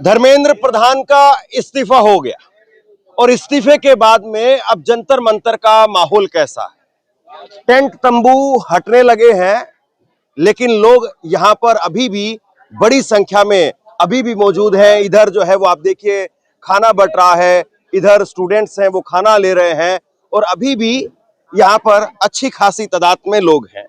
धर्मेंद्र प्रधान का इस्तीफा हो गया और इस्तीफे के बाद में अब जंतर मंतर का माहौल कैसा है। टेंट तंबू हटने लगे हैं, लेकिन लोग यहां पर अभी भी बड़ी संख्या में अभी भी मौजूद हैं। इधर जो है वो आप देखिए खाना बट रहा है, इधर स्टूडेंट्स हैं वो खाना ले रहे हैं और अभी भी यहाँ पर अच्छी खासी तादाद में लोग हैं।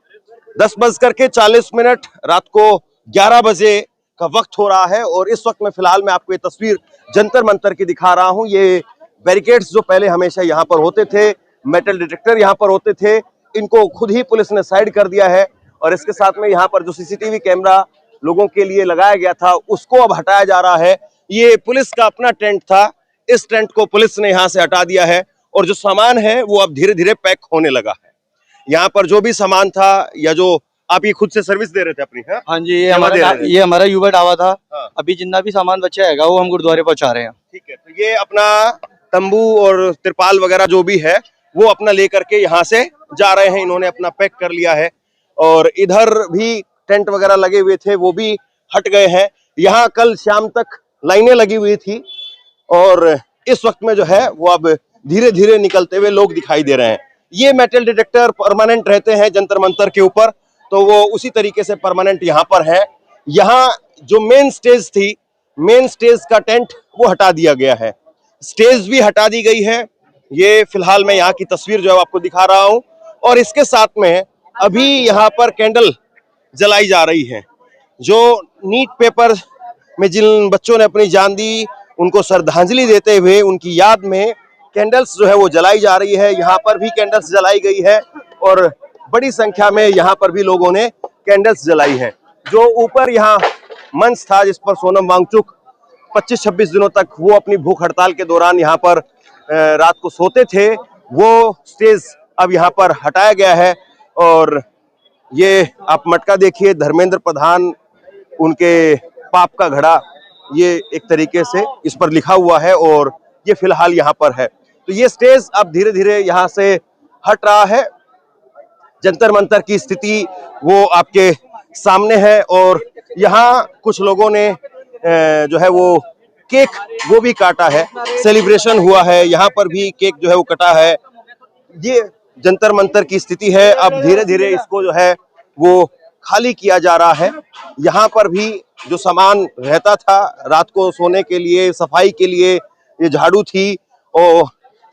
10:40 रात को 11 बजे का वक्त हो रहा है और इस वक्त में फिलहाल मैं आपको ये तस्वीर जंतर मंतर की दिखा रहा हूं। ये बैरिकेड्स जो पहले हमेशा यहाँ पर होते थे, मेटल डिटेक्टर यहाँ पर होते थे, इनको खुद ही पुलिस ने साइड कर दिया है और इसके साथ में यहाँ पर जो सीसीटीवी कैमरा लोगों के लिए लगाया गया था उसको अब हटाया जा रहा है। ये पुलिस का अपना टेंट था, इस टेंट को पुलिस ने यहाँ से हटा दिया है और जो सामान है वो अब धीरे धीरे पैक होने लगा है। यहाँ पर जो भी सामान था या जो आप ये खुद से सर्विस दे रहे थे अपनी? हाँ जी, ये हमारा यूबर ढाबा था। हाँ। अभी जितना भी सामान बचा है वो हम गुरुद्वारे पहुंचा रहे हैं। ठीक है, तो ये अपना तंबू और तिरपाल वगैरह जो भी है वो अपना लेकर के यहाँ से जा रहे हैं। इन्होंने अपना पैक कर लिया है और इधर भी टेंट वगैरह लगे हुए थे वो भी हट गए हैं। यहाँ कल शाम तक लाइनें लगी हुई थी और इस वक्त में जो है वो अब धीरे धीरे निकलते हुए लोग दिखाई दे रहे हैं। ये मेटल डिटेक्टर परमानेंट रहते हैं जंतर मंतर के ऊपर, तो वो उसी तरीके से परमानेंट यहाँ पर है। यहाँ जो मेन स्टेज थी, मेन स्टेज का टेंट वो हटा दिया गया है, स्टेज भी हटा दी गई है। ये फिलहाल मैं यहाँ की तस्वीर जो है आपको दिखा रहा हूँ और इसके साथ में अभी यहाँ पर कैंडल जलाई जा रही है। जो नीट पेपर में जिन बच्चों ने अपनी जान दी उनको श्रद्धांजलि देते हुए उनकी याद में कैंडल्स जो है वो जलाई जा रही है। यहाँ पर भी कैंडल्स जलाई गई है और बड़ी संख्या में यहाँ पर भी लोगों ने कैंडल्स जलाई है। जो ऊपर यहाँ मंच था जिस पर सोनम वांगचुक 25-26 दिनों तक वो अपनी भूख हड़ताल के दौरान यहाँ पर रात को सोते थे, वो स्टेज अब यहाँ पर हटाया गया है। और ये आप मटका देखिए, धर्मेंद्र प्रधान उनके पाप का घड़ा, ये एक तरीके से इस पर लिखा हुआ है और ये फिलहाल यहाँ पर है। तो ये स्टेज अब धीरे धीरे यहाँ से हट रहा है। जंतर मंतर की स्थिति वो आपके सामने है और यहाँ कुछ लोगों ने जो है वो केक वो भी काटा है, सेलिब्रेशन हुआ है, यहाँ पर भी केक जो है वो कटा है। ये जंतर मंतर की स्थिति है। अब धीरे धीरे इसको जो है वो खाली किया जा रहा है। यहाँ पर भी जो सामान रहता था रात को सोने के लिए, सफाई के लिए, ये झाड़ू थी और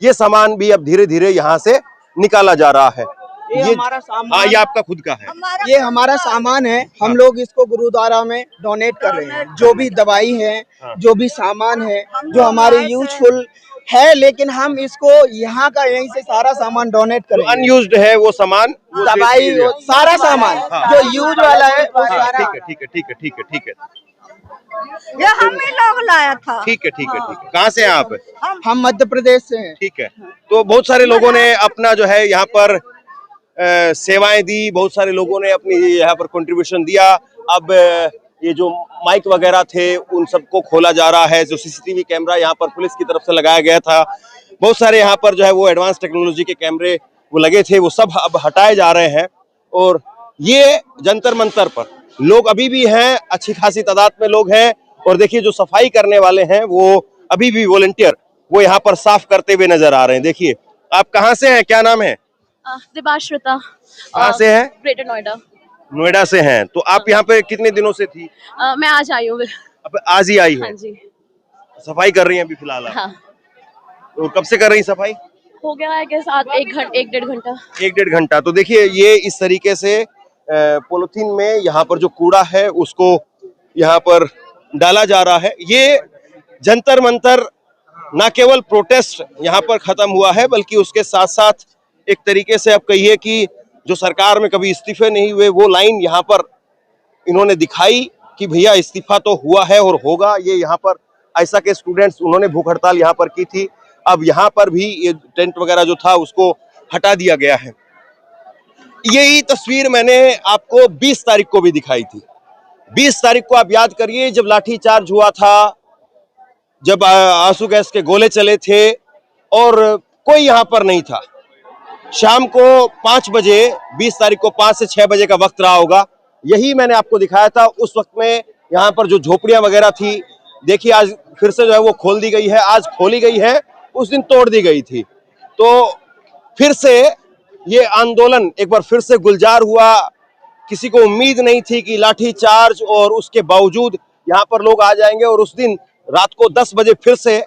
ये सामान भी अब धीरे धीरे यहाँ से निकाला जा रहा है। ये हमारा सामान, ये आपका खुद का है? ये हमारा सामान है। हम लोग इसको गुरुद्वारा में डोनेट कर रहे हैं। जो भी दवाई है, जो भी सामान है जो हमारे यूजफुल है, लेकिन हम इसको यहाँ का यहीं से सारा सामान डोनेट करें। अनयूज्ड है वो सामान, दवाई, सारा सामान जो यूज वाला है वो सारा। ठीक है, ठीक है, ठीक है, ठीक है, ठीक है, ये हम ही लोग लाया था। ठीक है, ठीक है, ठीक है। कहाँ से हैं आप? हम मध्य प्रदेश से हैं। ठीक है, तो बहुत सारे लोगों ने अपना जो है यहाँ पर सेवाएं दी, बहुत सारे लोगों ने अपनी यहाँ पर कंट्रीब्यूशन दिया। अब ये जो माइक वगैरह थे उन सबको खोला जा रहा है। जो सीसीटीवी कैमरा यहाँ पर पुलिस की तरफ से लगाया गया था, बहुत सारे यहाँ पर जो है वो एडवांस टेक्नोलॉजी के कैमरे वो लगे थे, वो सब अब हटाए जा रहे हैं। और ये जंतर मंतर पर लोग अभी भी हैं, अच्छी खासी तादाद में लोग हैं। और देखिए जो सफाई करने वाले हैं वो अभी भी वॉलंटियर वो यहाँ पर साफ करते हुए नजर आ रहे हैं। देखिए, आप कहाँ से हैं, क्या नाम है? दिबाश्रिता। कहाँ से हैं? ग्रेटर नोएडा। नोएडा से हैं। तो आप यहाँ पे कितने दिनों से थी? मैं आज आई हूँ। अब आज ही आई हो? हाँ जी। सफाई कर रही हैं अभी फिलहाल? हाँ। तो कब से कर रही सफाई? हो गया है कि साथ एक डेढ़ घंटा। 1-1.5 घंटा। तो देखिए ये इस तरीके से पॉलिथीन में यहाँ पर जो कूड़ा है उसको यहाँ पर डाला जा रहा है। ये जंतर मंतर न केवल प्रोटेस्ट यहाँ पर खत्म हुआ है, बल्कि उसके साथ साथ एक तरीके से आप कहिए कि जो सरकार में कभी इस्तीफे नहीं हुए वो लाइन यहाँ पर इन्होंने दिखाई कि भैया इस्तीफा तो हुआ है और होगा। ये यहाँ पर ऐसा के स्टूडेंट्स उन्होंने भूख हड़ताल यहाँ पर की थी, अब यहाँ पर भी ये टेंट वगैरह जो था उसको हटा दिया गया है। यही तस्वीर मैंने आपको 20 तारीख को भी दिखाई थी। 20 तारीख को आप याद करिए जब लाठीचार्ज हुआ था, जब आंसू गैस के गोले चले थे और कोई यहाँ पर नहीं था। शाम को 5 बजे, 20 तारीख को 5 से 6 बजे का वक्त रहा होगा, यही मैंने आपको दिखाया था। उस वक्त में यहाँ पर जो झोपड़ियां वगैरह थी देखिए आज फिर से जो है वो खोल दी गई है, आज खोली गई है, उस दिन तोड़ दी गई थी। तो फिर से ये आंदोलन एक बार फिर से गुलजार हुआ। किसी को उम्मीद नहीं थी कि लाठी चार्ज और उसके बावजूद यहाँ पर लोग आ जाएंगे, और उस दिन रात को 10 बजे फिर से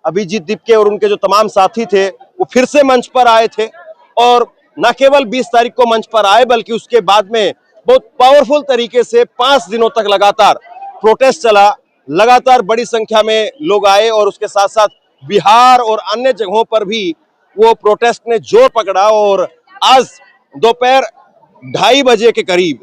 अभिजीत दीपके और उनके जो तमाम साथी थे वो फिर से मंच पर आए थे। और न केवल 20 तारीख को मंच पर आए, बल्कि उसके बाद में बहुत पावरफुल तरीके से 5 दिनों तक लगातार प्रोटेस्ट चला। लगातार बड़ी संख्या में लोग आए, और उसके साथ साथ बिहार और अन्य जगहों पर भी वो प्रोटेस्ट ने जोर पकड़ा। और आज दोपहर 2:30 बजे के करीब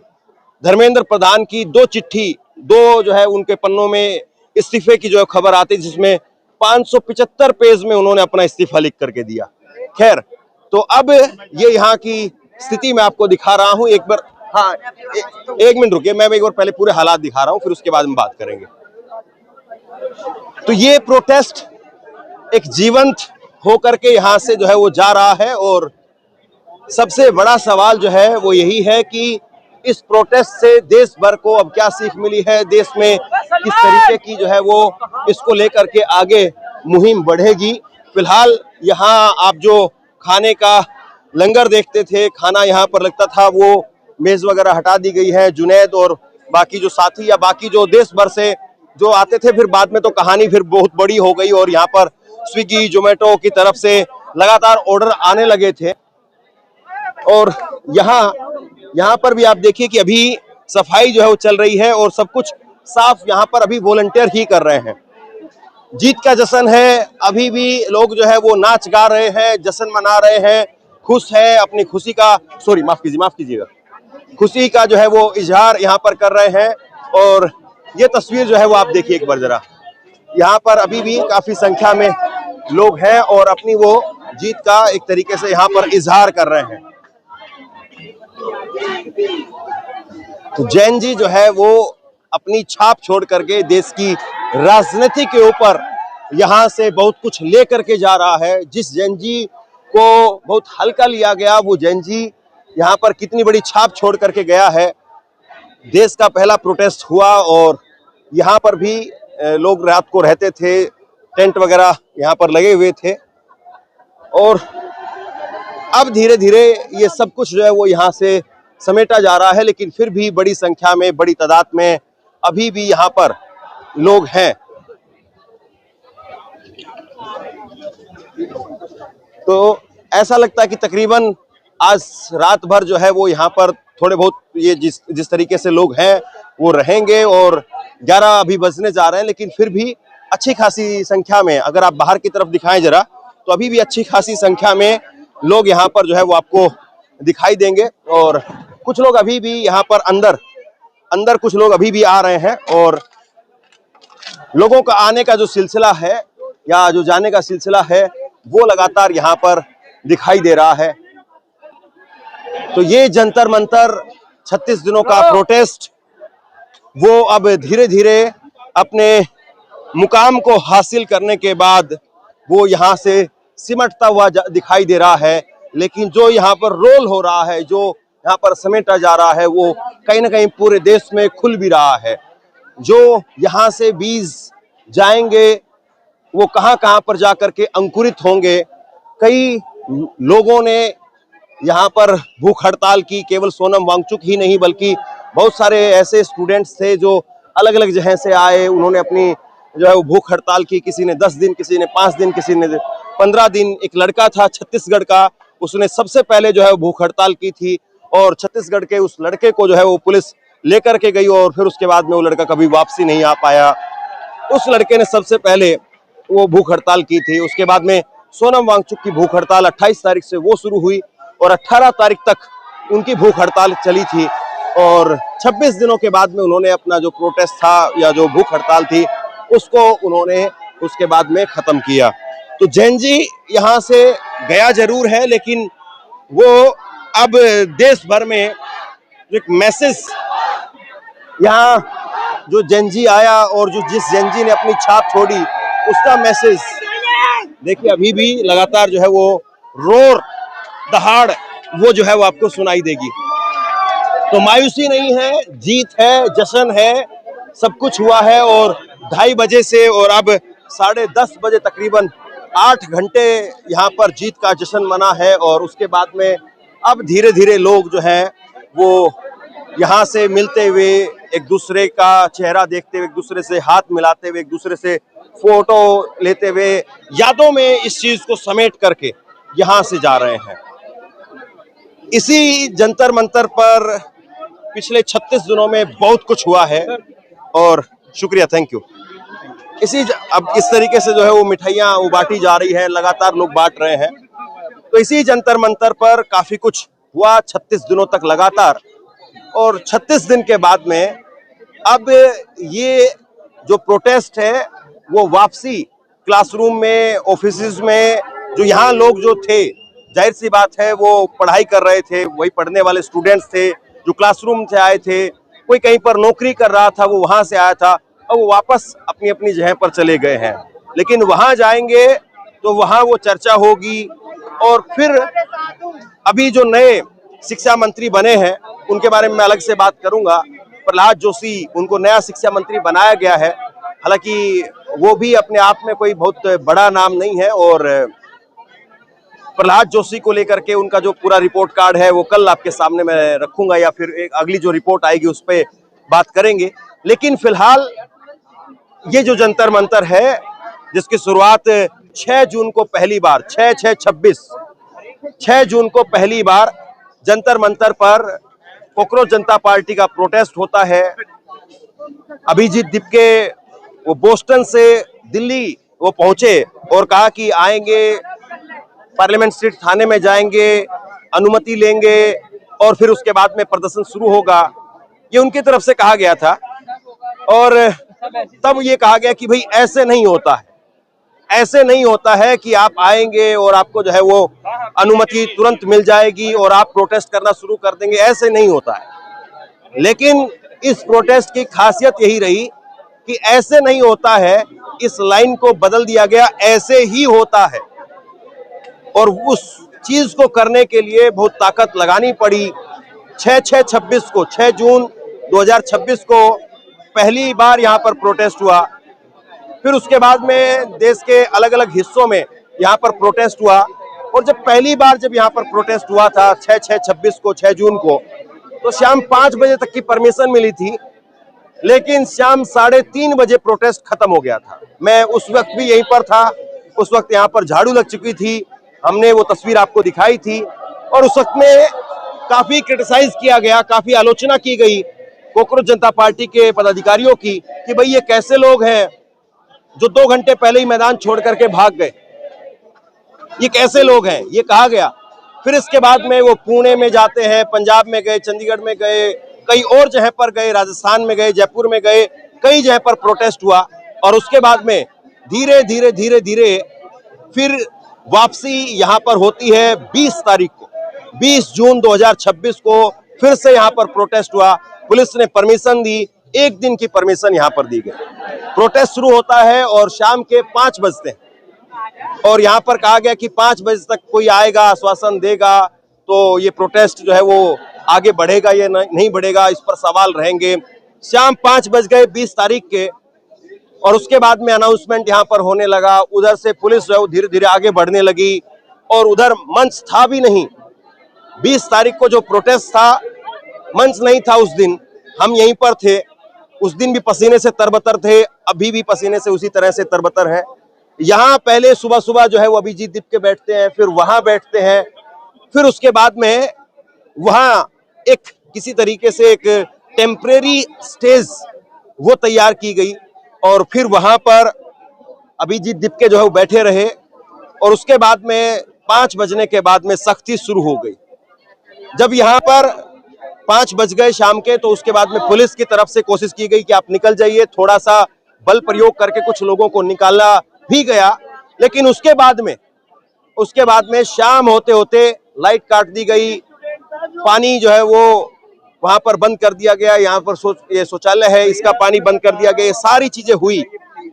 धर्मेंद्र प्रधान की 2 चिट्ठी, 2 जो है उनके पन्नों में इस्तीफे की जो है खबर आती, जिसमें 575 पेज में उन्होंने अपना इस्तीफा लिख करके दिया। खैर, तो अब ये यहाँ की स्थिति मैं आपको दिखा रहा हूं। एक बार, हाँ, एक मिनट रुकिए, मैं एक बार पहले पूरे हालात दिखा रहा हूं, फिर उसके बाद हम बात करेंगे। तो ये प्रोटेस्ट एक जीवंत होकर के यहाँ से जो है वो जा रहा है, और सबसे बड़ा सवाल जो है वो यही है कि इस प्रोटेस्ट से देश भर को अब क्या सीख मिली है, देश में किस तरीके की जो है वो इसको लेकर के आगे मुहिम बढ़ेगी। फिलहाल यहाँ आप जो खाने का लंगर देखते थे, खाना यहाँ पर लगता था, वो मेज वगैरह हटा दी गई है। जुनैद और बाकी जो साथी या बाकी जो देश भर से जो आते थे, फिर बाद में तो कहानी फिर बहुत बड़ी हो गई, और यहाँ पर स्विगी जोमेटो की तरफ से लगातार ऑर्डर आने लगे थे। और यहाँ पर भी आप देखिए कि अभी सफाई जो है वो चल रही है, और सब कुछ साफ यहाँ पर अभी वॉलंटियर ही कर रहे हैं। जीत का जश्न है, अभी भी लोग जो है वो नाच गा रहे हैं, जश्न मना रहे हैं, खुश है, अपनी खुशी का, सॉरी माफ कीजिएगा, खुशी का जो है वो इजहार यहाँ पर कर रहे हैं। और ये तस्वीर जो है वो आप देखिए एक बार जरा, यहाँ पर अभी भी काफी संख्या में लोग हैं और अपनी वो जीत का एक तरीके से यहाँ पर इजहार कर रहे हैं। तो जैन जी जो है वो अपनी छाप छोड़ करके देश की राजनीति के ऊपर यहाँ से बहुत कुछ ले करके जा रहा है। जिस जैन जी को बहुत हल्का लिया गया, वो जैन जी यहाँ पर कितनी बड़ी छाप छोड़ करके गया है। देश का पहला प्रोटेस्ट हुआ, और यहाँ पर भी लोग रात को रहते थे, टेंट वगैरह यहाँ पर लगे हुए थे। और अब धीरे धीरे ये सब कुछ जो है वो यहाँ से समेटा जा रहा है, लेकिन फिर भी बड़ी संख्या में, बड़ी तादाद में अभी भी यहाँ पर लोग हैं। तो ऐसा लगता है कि तकरीबन आज रात भर जो है वो यहाँ पर थोड़े बहुत ये जिस तरीके से लोग हैं वो रहेंगे, और 11 अभी बजने जा रहे हैं, लेकिन फिर भी अच्छी खासी संख्या में, अगर आप बाहर की तरफ दिखाएं जरा, तो अभी भी अच्छी खासी संख्या में लोग यहाँ पर जो है वो आपको दिखाई देंगे। और कुछ लोग अभी भी यहाँ पर अंदर कुछ लोग अभी भी आ रहे हैं, और लोगों का आने का जो सिलसिला है या जो जाने का सिलसिला है वो लगातार यहाँ पर दिखाई दे रहा है। तो ये जंतर मंतर 36 दिनों का प्रोटेस्ट वो अब धीरे धीरे अपने मुकाम को हासिल करने के बाद वो यहाँ से सिमटता हुआ दिखाई दे रहा है। लेकिन जो यहाँ पर रोल हो रहा है, जो यहाँ पर समेटा जा रहा है, वो कहीं ना कहीं पूरे देश में खुल भी रहा है। जो यहाँ से बीज जाएंगे वो कहाँ कहाँ पर जाकर के अंकुरित होंगे। कई लोगों ने यहाँ पर भूख हड़ताल की, केवल सोनम वांगचुक ही नहीं बल्कि बहुत सारे ऐसे स्टूडेंट्स थे जो अलग अलग जगह से आए, उन्होंने अपनी जो है वो भूख हड़ताल की। किसी ने 10 दिन, किसी ने 5 दिन, किसी ने 15 दिन। एक लड़का था छत्तीसगढ़ का, उसने सबसे पहले जो है वो भूख हड़ताल की थी, और छत्तीसगढ़ के उस लड़के को जो है वो पुलिस लेकर के गई, और फिर उसके बाद में वो लड़का कभी वापसी नहीं आ पाया। उस लड़के ने सबसे पहले वो भूख हड़ताल की थी। उसके बाद में सोनम वांगचुक की भूख हड़ताल 28 तारीख से वो शुरू हुई, और 18 तारीख तक उनकी भूख हड़ताल चली थी। और 26 दिनों के बाद में उन्होंने अपना जो प्रोटेस्ट था या जो भूख हड़ताल थी उसको उन्होंने उसके बाद में खत्म किया। तो जैन जी यहाँ से गया जरूर है, लेकिन वो अब देश भर में एक मैसेज, यहाँ जो जैन जी आया और जो जिस जैन जी ने अपनी छाप छोड़ी उसका मैसेज देखिए अभी भी लगातार जो है वो रोर दहाड़ वो जो है वो आपको सुनाई देगी। तो मायूसी नहीं है, जीत है, जश्न है, सब कुछ हुआ है। और 2:30 बजे से और अब 10:30 बजे तकरीबन 8 घंटे यहाँ पर जीत का जश्न मना है। और उसके बाद में अब धीरे धीरे लोग जो हैं वो यहाँ से मिलते हुए, एक दूसरे का चेहरा देखते हुए, एक दूसरे से हाथ मिलाते हुए, एक दूसरे से फोटो लेते हुए, यादों में इस चीज को समेट करके यहाँ से जा रहे हैं। इसी जंतर मंतर पर पिछले 36 दिनों में बहुत कुछ हुआ है। और शुक्रिया, थैंक यू। अब इस तरीके से जो है वो मिठाइयाँ वो बांटी जा रही है, लगातार लोग बांट रहे हैं। तो इसी जंतर मंतर पर काफी कुछ हुआ 36 दिनों तक लगातार। और 36 दिन के बाद में अब ये जो प्रोटेस्ट है वो वापसी क्लासरूम में, ऑफिसेज में, जो यहाँ लोग जो थे, जाहिर सी बात है वो पढ़ाई कर रहे थे, वही पढ़ने वाले स्टूडेंट्स थे जो क्लासरूम से आए थे, कोई कहीं पर नौकरी कर रहा था वो वहां से आया था, और वो वापस अपनी अपनी जगह पर चले गए हैं। लेकिन वहां जाएंगे तो वहां वो चर्चा होगी। और फिर अभी जो नए शिक्षा मंत्री बने हैं उनके बारे में मैं अलग से बात करूंगा। प्रहलाद जोशी, उनको नया शिक्षा मंत्री बनाया गया है। हालांकि वो भी अपने आप में कोई बहुत बड़ा नाम नहीं है। और प्रहलाद जोशी को लेकर के उनका जो पूरा रिपोर्ट कार्ड है वो कल आपके सामने मैं रखूंगा, या फिर एक अगली जो रिपोर्ट आएगी उस पर बात करेंगे। लेकिन फिलहाल ये जो जंतर मंतर है जिसकी शुरुआत 6 जून को पहली बार 6 जून को पहली बार जंतर मंतर पर कॉकरोच जनता पार्टी का प्रोटेस्ट होता है। अभिजीत दीपके वो बोस्टन से दिल्ली वो पहुंचे और कहा कि आएंगे, पार्लियामेंट स्ट्रीट थाने में जाएंगे, अनुमति लेंगे और फिर उसके बाद में प्रदर्शन शुरू होगा, ये उनकी तरफ से कहा गया था। और तब ये कहा गया कि भाई ऐसे नहीं होता है, ऐसे नहीं होता है कि आप आएंगे और आपको जो है वो अनुमति तुरंत मिल जाएगी और आप प्रोटेस्ट करना शुरू कर देंगे, ऐसे नहीं होता है। लेकिन इस प्रोटेस्ट की खासियत यही रही कि ऐसे नहीं होता है, इस लाइन को बदल दिया गया, ऐसे ही होता है। और उस चीज को करने के लिए बहुत ताकत लगानी पड़ी। 6 जून 2026 को पहली बार यहाँ पर प्रोटेस्ट हुआ। फिर उसके बाद में देश के अलग अलग हिस्सों में यहाँ पर प्रोटेस्ट हुआ। और जब पहली बार जब यहाँ पर प्रोटेस्ट हुआ था 6 जून को, तो शाम 5 बजे तक की परमिशन मिली थी, लेकिन शाम 3:30 बजे प्रोटेस्ट खत्म हो गया था। मैं उस वक्त भी यहीं पर था, उस वक्त यहाँ पर झाड़ू लग चुकी थी, हमने वो तस्वीर आपको दिखाई थी। और उस वक्त में काफी क्रिटिसाइज किया गया, काफी आलोचना की गई कॉकरोच जनता पार्टी के पदाधिकारियों की कि भाई ये कैसे लोग हैं जो 2 घंटे पहले ही मैदान छोड़ करके भाग गए, ये कैसे लोग हैं, ये कहा गया। फिर इसके बाद में वो पुणे में जाते हैं, पंजाब में गए, चंडीगढ़ में गए, कई और जगह पर गए, राजस्थान में गए, जयपुर में गए, कई जगह पर प्रोटेस्ट हुआ। और उसके बाद में धीरे धीरे फिर वापसी यहाँ पर होती है 20 तारीख को, 20 जून 2026 को फिर से यहाँ पर प्रोटेस्ट हुआ। पुलिस ने परमिशन दी, 1 दिन की परमिशन यहाँ पर दी गई। प्रोटेस्ट शुरू होता है और शाम के 5 बजते हैं। और यहाँ पर कहा गया कि 5 बजे तक कोई आएगा, आश्वासन देगा तो ये प्रोटेस्ट जो है वो आगे बढ़ेगा या नहीं बढ़ेगा, इस पर सवाल रहेंगे। शाम 5 बज गए 20 तारीख के, और उसके बाद में अनाउंसमेंट यहाँ पर होने लगा। उधर से पुलिस जो है वो धीरे धीरे आगे बढ़ने लगी और उधर मंच था भी नहीं। 20 तारीख को जो प्रोटेस्ट था, मंच नहीं था उस दिन, हम यहीं पर थे। उस दिन भी पसीने से तरबतर थे, अभी भी पसीने से उसी तरह से तरबतर है। यहाँ पहले सुबह सुबह जो है वो अभिजीत दीपके बैठते हैं, फिर वहां बैठते हैं, फिर उसके बाद में वहां एक किसी तरीके से एक टेम्परेरी स्टेज वो तैयार की गई और फिर वहां पर अभिजीत दीपके जो है वो बैठे रहे। और उसके बाद में 5 बजने के बाद में सख्ती शुरू हो गई। जब यहाँ पर 5 बज गए शाम के, तो उसके बाद में पुलिस की तरफ से कोशिश की गई कि आप निकल जाइए, थोड़ा सा बल प्रयोग करके कुछ लोगों को निकाला भी गया। लेकिन उसके बाद में शाम होते होते लाइट काट दी गई, पानी जो है वो वहां पर बंद कर दिया गया। यहाँ पर ये शौचालय है, इसका पानी बंद कर दिया गया। ये सारी चीजें हुई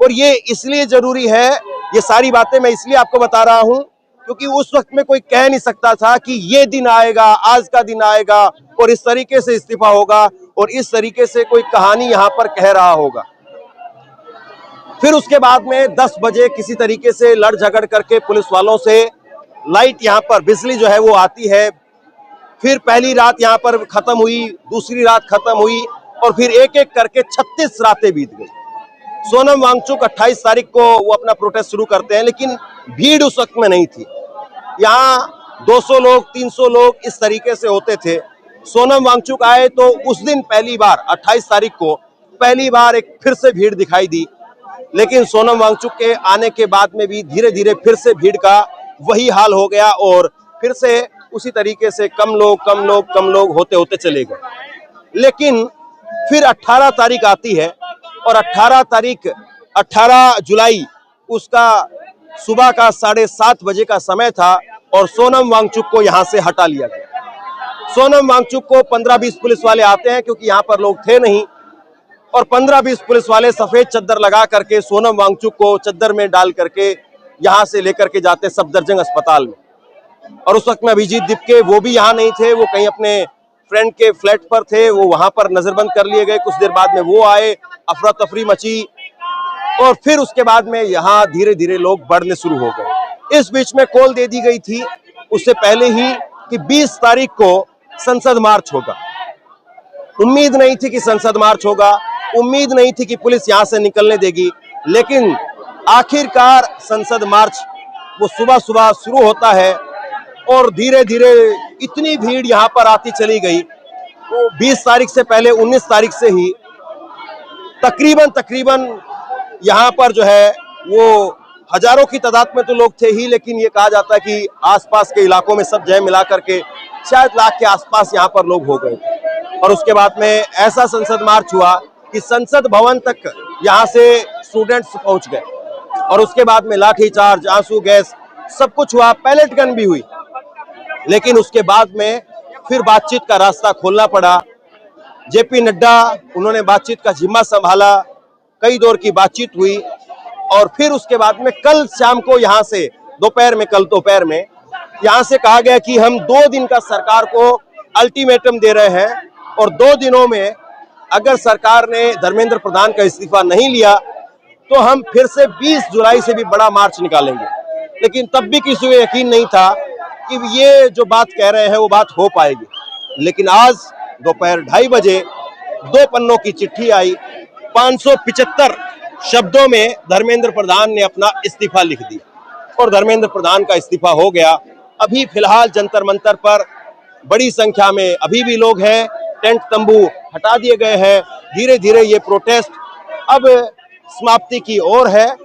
और ये इसलिए जरूरी है, ये सारी बातें मैं इसलिए आपको बता रहा हूं क्योंकि उस वक्त में कोई कह नहीं सकता था कि ये दिन आएगा, आज का दिन आएगा और इस तरीके से इस्तीफा होगा और इस तरीके से कोई कहानी यहाँ पर कह रहा होगा। फिर उसके बाद में 10 बजे किसी तरीके से लड़ झगड़ करके पुलिस वालों से लाइट यहाँ पर बिजली जो है वो आती है। फिर पहली रात यहाँ पर खत्म हुई, दूसरी रात खत्म हुई और फिर एक एक करके 36 रातें बीत गई। सोनम वांगचुक 28 तारीख को वो अपना प्रोटेस्ट शुरू करते हैं, लेकिन भीड़ उस वक्त में नहीं थी। यहाँ 200 लोग 300 लोग इस तरीके से होते थे। सोनम वांगचुक आए तो उस दिन पहली बार 28 तारीख को पहली बार एक फिर से भीड़ दिखाई दी, लेकिन सोनम वांगचुक के आने के बाद में भी धीरे धीरे फिर से भीड़ का वही हाल हो गया और फिर से उसी तरीके से कम लोग होते होते चले गए। लेकिन फिर 18 तारीख आती है और 18 जुलाई उसका सुबह का 7:30 बजे का समय था और सोनम वांगचुक को यहां से हटा लिया गया। सोनम वांगचुक को 15-20 पुलिस वाले आते हैं, क्योंकि यहां पर लोग थे नहीं, और 15-20 पुलिस वाले सफेद चद्दर लगा करके सोनम वांगचुक को चद्दर में डाल करके यहां से लेकर के जाते सफदरजंग अस्पताल में। और उस वक्त में अभिजीत दीपके वो भी यहाँ नहीं थे, वो कहीं अपने फ्रेंड के फ्लैट पर थे, वो वहां पर नजरबंद कर लिए गए। कुछ देर बाद में वो आए, अफरा तफरी मची और फिर उसके बाद में यहाँ धीरे धीरे लोग बढ़ने शुरू हो गए। इस बीच में कॉल दे दी गई थी उससे पहले ही कि 20 तारीख को संसद मार्च होगा। उम्मीद नहीं थी कि संसद मार्च होगा, उम्मीद नहीं थी कि पुलिस यहाँ से निकलने देगी, लेकिन आखिरकार संसद मार्च वो सुबह सुबह शुरू होता है और धीरे धीरे इतनी भीड़ यहाँ पर आती चली गई। वो 20 तारीख से पहले 19 तारीख से ही तकरीबन यहाँ पर जो है वो हजारों की तादाद में तो लोग थे ही, लेकिन ये कहा जाता है कि आसपास के इलाकों में सब जय मिला करके शायद लाख के आसपास यहाँ पर लोग हो गए थे। और उसके बाद में ऐसा संसद मार्च हुआ कि संसद भवन तक यहाँ से स्टूडेंट्स पहुंच गए और उसके बाद में लाठीचार्ज, आंसू गैस सब कुछ हुआ, पैलेट गन भी हुई। लेकिन उसके बाद में फिर बातचीत का रास्ता खोलना पड़ा। जेपी नड्डा उन्होंने बातचीत का जिम्मा संभाला, कई दौर की बातचीत हुई और फिर उसके बाद में कल शाम को यहाँ से कल दोपहर में यहाँ से कहा गया कि हम 2 दिन का सरकार को अल्टीमेटम दे रहे हैं और 2 दिनों में अगर सरकार ने धर्मेंद्र प्रधान का इस्तीफा नहीं लिया तो हम फिर से 20 जुलाई से भी बड़ा मार्च निकालेंगे। लेकिन तब भी किसी को यकीन नहीं था कि ये जो बात कह रहे हैं वो बात हो पाएगी। लेकिन आज दोपहर 2:30 बजे 2 पन्नों की चिट्ठी आई, 575 शब्दों में धर्मेंद्र प्रधान ने अपना इस्तीफा लिख दिया और धर्मेंद्र प्रधान का इस्तीफा हो गया। अभी फिलहाल जंतर मंतर पर बड़ी संख्या में अभी भी लोग हैं, टेंट तंबू हटा दिए गए हैं। धीरे धीरे ये प्रोटेस्ट अब समाप्ति की ओर है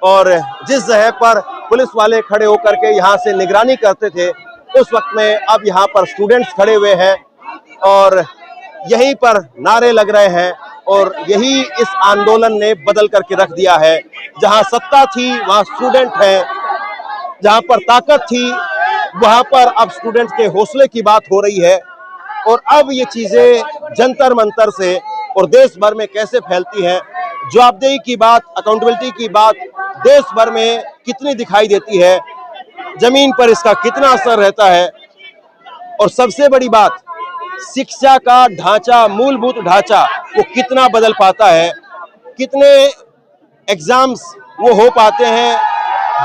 और जिस जगह पर पुलिस वाले खड़े होकर के यहाँ से निगरानी करते थे उस वक्त में अब यहाँ पर स्टूडेंट्स खड़े हुए हैं और यहीं पर नारे लग रहे हैं और यही इस आंदोलन ने बदल करके रख दिया है। जहाँ सत्ता थी वहाँ स्टूडेंट है, जहाँ पर ताकत थी वहाँ पर अब स्टूडेंट के हौसले की बात हो रही है। और अब ये चीजें जंतर मंतर से और देश भर में कैसे फैलती हैं, जवाबदेही की बात, अकाउंटेबिलिटी की बात देश भर में कितनी दिखाई देती है, जमीन पर इसका कितना असर रहता है। और सबसे बड़ी बात, शिक्षा का ढांचा, मूलभूत ढांचा वो कितना बदल पाता है, कितने एग्जाम्स वो हो पाते हैं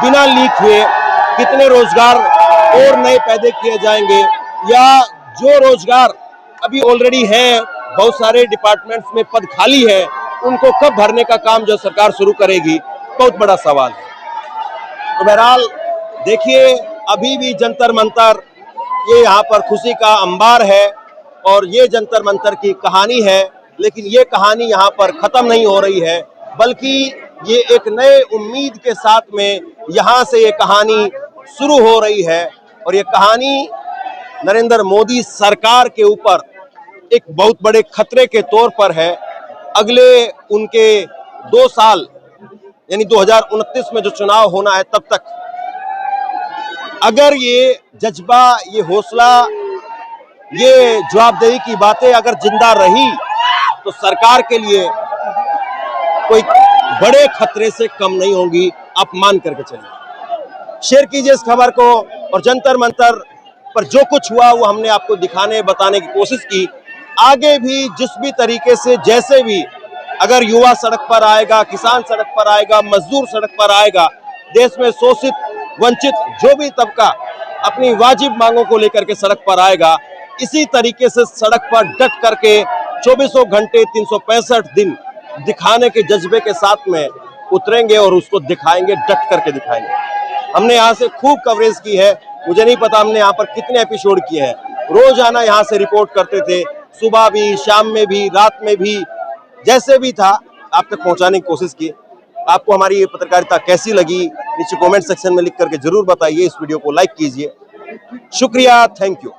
बिना लीक हुए, कितने रोजगार और नए पैदा किए जाएंगे, या जो रोजगार अभी ऑलरेडी है, बहुत सारे डिपार्टमेंट्स में पद खाली है, उनको कब भरने का काम जो सरकार शुरू करेगी, बहुत बड़ा सवाल है। तो बहरहाल देखिए, अभी भी जंतर मंतर ये यहाँ पर खुशी का अंबार है और ये जंतर मंतर की कहानी है। लेकिन ये कहानी यहाँ पर खत्म नहीं हो रही है, बल्कि ये एक नए उम्मीद के साथ में यहाँ से ये कहानी शुरू हो रही है। और ये कहानी नरेंद्र मोदी सरकार के ऊपर एक बहुत बड़े खतरे के तौर पर है। अगले उनके 2 साल यानी 2029 में जो चुनाव होना है, तब तक अगर ये जज्बा, ये हौसला, ये जवाबदेही की बातें अगर जिंदा रही तो सरकार के लिए कोई बड़े खतरे से कम नहीं होंगी। आप मान करके चलिए। शेयर कीजिए इस खबर को और जंतर मंतर पर जो कुछ हुआ वो हमने आपको दिखाने, बताने की कोशिश की। आगे भी जिस भी तरीके से, जैसे भी अगर युवा सड़क पर आएगा, किसान सड़क पर आएगा, मजदूर सड़क पर आएगा, देश में शोषित वंचित जो भी तबका अपनी वाजिब मांगों को लेकर के सड़क पर आएगा, इसी तरीके से सड़क पर डट करके 24 घंटे 365 दिन दिखाने के जज्बे के साथ में उतरेंगे और उसको दिखाएंगे, डट करके दिखाएंगे। हमने यहाँ से खूब कवरेज की है, मुझे नहीं पता हमने यहाँ पर कितने एपिसोड किए हैं। रोजाना यहाँ से रिपोर्ट करते थे, सुबह भी, शाम में भी, रात में भी, जैसे भी था आप तक पहुंचाने की कोशिश की। आपको हमारी ये पत्रकारिता कैसी लगी नीचे कमेंट सेक्शन में लिख करके जरूर बताइए। इस वीडियो को लाइक कीजिए। शुक्रिया, थैंक यू।